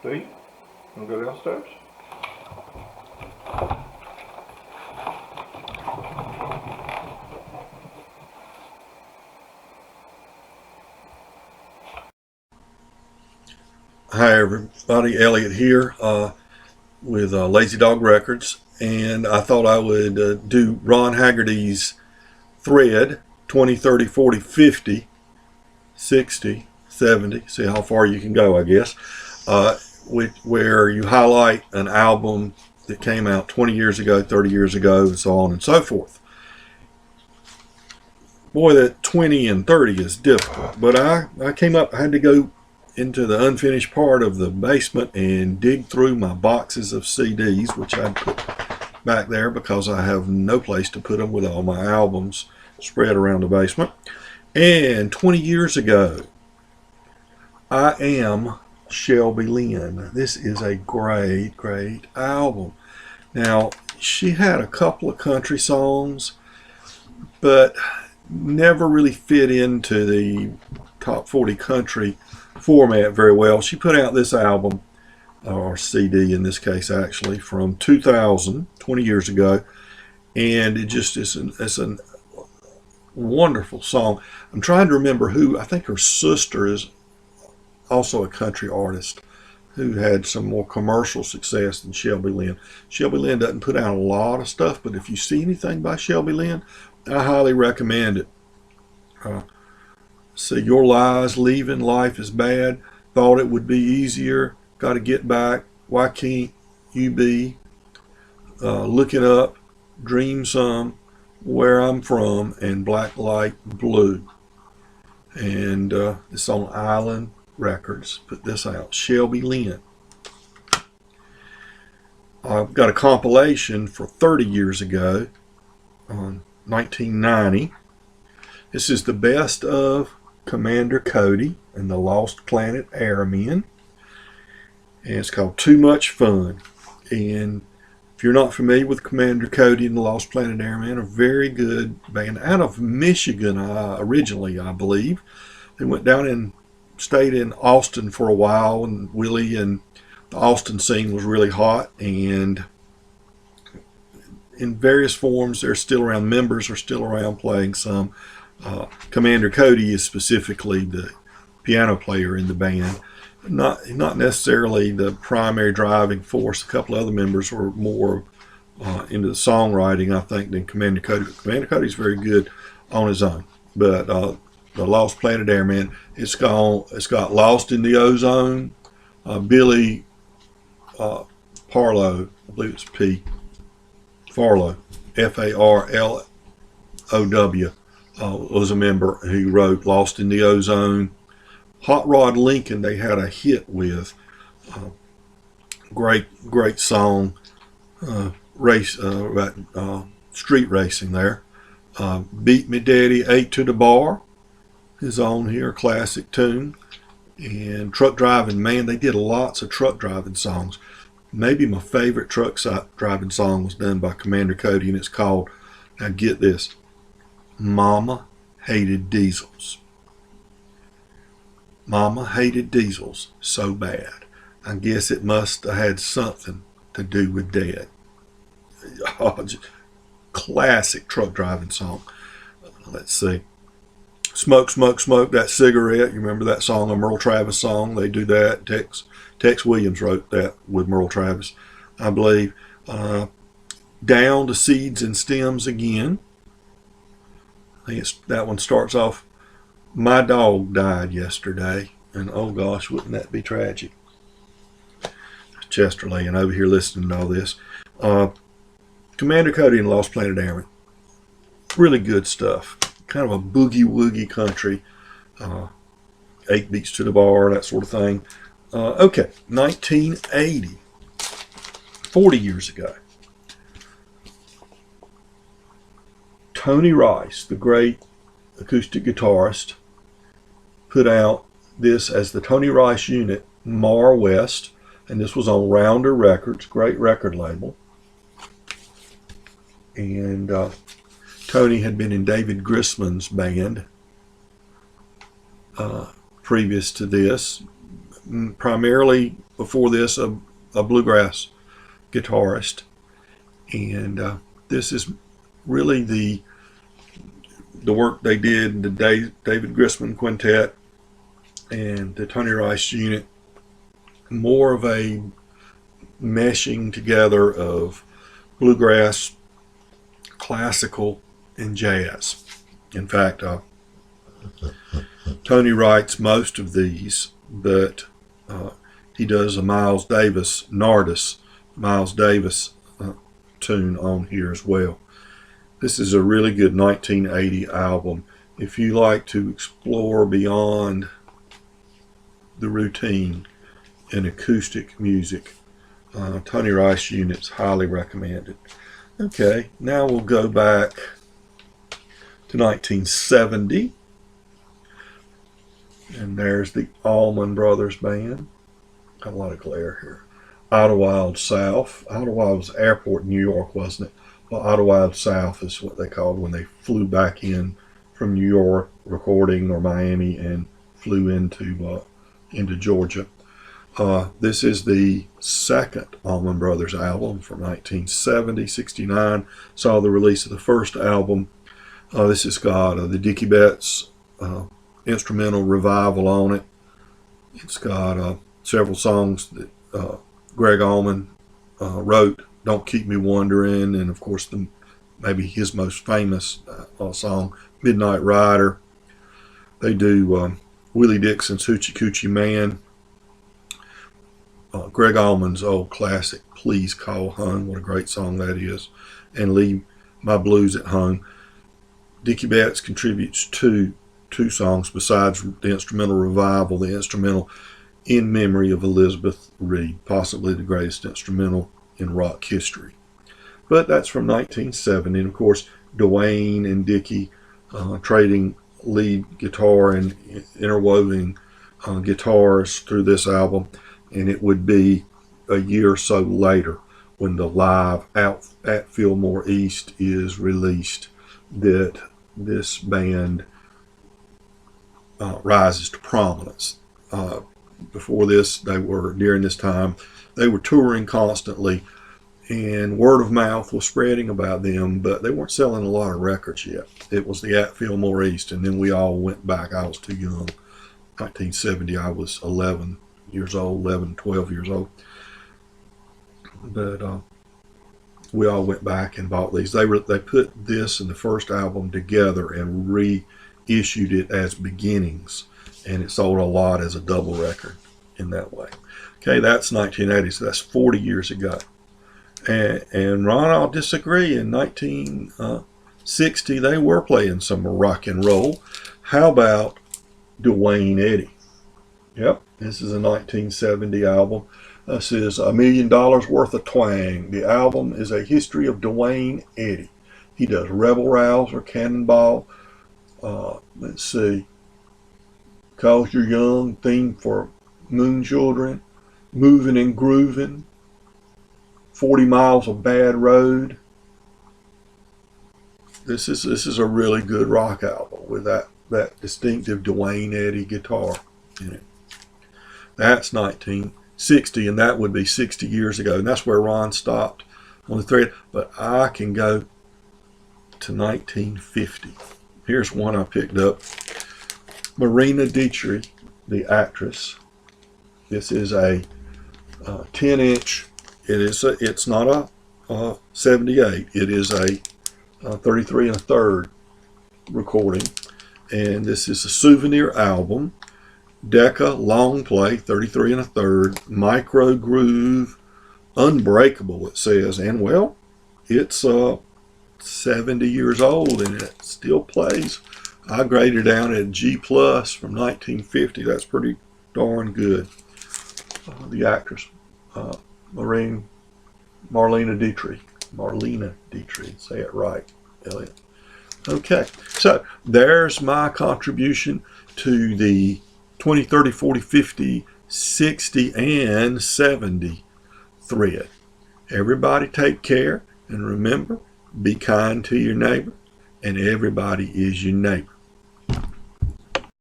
Dee, wanna go downstairs? Hi everybody, Elliot here with Lazy Dog Records, and I thought I would do Ron Haggerty's Thread 20, 30, 40, 50, 60, 70, see how far you can go, I guess, where you highlight an album that came out 20 years ago, 30 years ago, and so on and so forth. Boy, that 20 and 30 is difficult, but I had to go into the unfinished part of the basement and dig through my boxes of CDs, which I'd put back there because I have no place to put them with all my albums spread around the basement. And 20 years ago, I Am Shelby Lynn. This is a great, great album. Now, she had a couple of country songs, but never really fit into the top 40 country format very well. She put out this album, or CD in this case actually, from 2000, 20 years ago, and it just is it's a wonderful song. I'm trying to remember who, I think her sister is also a country artist who had some more commercial success than Shelby Lynn. Shelby Lynn doesn't put out a lot of stuff, but if you see anything by Shelby Lynn, I highly recommend it. See, Your Lies, Leaving, Life is Bad, Thought It Would Be Easier, Got to Get Back, Why Can't You Be, Looking Up, Dream Some, Where I'm From, and Black Light Blue. And it's on Allman Records. Put this out. Shelby Lynn. I've got a compilation for 30 years ago, on 1990. This is the best of Commander Cody and the Lost Planet Airmen, and it's called Too Much Fun. And if you're not familiar with Commander Cody and the Lost Planet Airmen, a very good band out of Michigan originally, I believe. They went down and stayed in Austin for a while, and Willie and the Austin scene was really hot, and in various forms they're still around. Members are still around playing some. Commander Cody is specifically the piano player in the band, not necessarily the primary driving force. A couple of other members were more into the songwriting, I think, than Commander Cody. But Commander Cody's very good on his own. But the Lost Planet Airmen, it's got Lost in the Ozone, Billy Farlow, I believe it's P. Farlow, Farlow, was a member who wrote Lost in the Ozone. Hot Rod Lincoln they had a hit with. Great song. About street racing there. Beat Me Daddy, 8 to the Bar is on here, classic tune. And Truck Driving, man, they did lots of truck driving songs. Maybe my favorite truck driving song was done by Commander Cody, and it's called, now get this, Mama Hated Diesels. Mama hated diesels so bad. I guess it must have had something to do with Dad. Classic truck driving song. Let's see. Smoke, Smoke, Smoke That Cigarette. You remember that song, a Merle Travis song? They do that. Tex Williams wrote that with Merle Travis, I believe. Down to Seeds and Stems Again. I think that one starts off, My dog died yesterday. And oh gosh, wouldn't that be tragic? Chester laying over here listening to all this. Commander Cody and Lost Planet Airmen. Really good stuff. Kind of a boogie-woogie country. 8 beats to the bar, that sort of thing. Okay, 1980. 40 years ago. Tony Rice, the great acoustic guitarist, put out this as the Tony Rice Unit, Mar West, and this was on Rounder Records, great record label. And Tony had been in David Grisman's band previous to this, primarily before this a bluegrass guitarist, and this is really the work they did, the David Grisman Quintet and the Tony Rice Unit, more of a meshing together of bluegrass, classical, and jazz. In fact, Tony writes most of these, but he does a Miles Davis, Nardis, Miles Davis tune on here as well. This is a really good 1980 album. If you like to explore beyond the routine in acoustic music, Tony Rice Unit's highly recommended. Okay, now we'll go back to 1970. And there's the Allman Brothers Band. Got a lot of glare here. Idlewild South. Idlewild was airport in New York, wasn't it? Well, Idlewild South is what they called when they flew back in from New York recording, or Miami, and flew into Georgia. This is the second Allman Brothers album from 1970. 69 saw the release of the first album. This has got the Dickie Betts instrumental revival on it. It's got several songs that Greg Allman wrote. Don't Keep Me Wondering, and of course maybe his most famous song, Midnight Rider. They do Willie Dixon's Hoochie Coochie Man. Greg Allman's old classic, Please Call Home. What a great song that is. And Leave My Blues at Home. Dickie Betts contributes two songs besides the instrumental revival, the instrumental In Memory of Elizabeth Reed, possibly the greatest instrumental in rock history. But that's from 1970. And of course, Duane and Dickie trading lead guitar and interwoven guitars through this album. And it would be a year or so later, when the live Out at Fillmore East is released, that this band rises to prominence. Before this, during this time, they were touring constantly, and word of mouth was spreading about them, but they weren't selling a lot of records yet. It was the At Fillmore East, and then we all went back. I was too young. 1970, I was 11 years old, 12 years old. But we all went back and bought these. They put this and the first album together and reissued it as Beginnings, and it sold a lot as a double record in that way. Okay, that's 1980, so that's 40 years ago. And Ron, I'll disagree. In 1960, they were playing some rock and roll. How about Duane Eddy? Yep, this is a 1970 album. This is $1 Million Worth of Twang. The album is a history of Duane Eddy. He does Rebel Rouser, Cannonball. Let's see. 'Cause You're Young, theme for Moon Children, Moving and Grooving, 40 Miles of Bad Road. This is a really good rock album with that distinctive Duane Eddy guitar in it. That's 1960, and that would be 60 years ago, and that's where Ron stopped on the thread. But I can go to 1950. Here's one I picked up. Marlena Dietrich, the actress. This is a 10-inch. It's not a 78. It is a 33 1/3 recording, and this is a souvenir album. Decca long play, 33 1/3, micro groove, unbreakable, it says, and well, it's 70 years old and it still plays. I graded down at G+ from 1950. That's pretty darn good. The actress, Marlena Dietrich, say it right, Elliot. Okay, so there's my contribution to the 20, 30, 40, 50, 60, and 70 thread. Everybody take care, and remember, be kind to your neighbor, and everybody is your neighbor.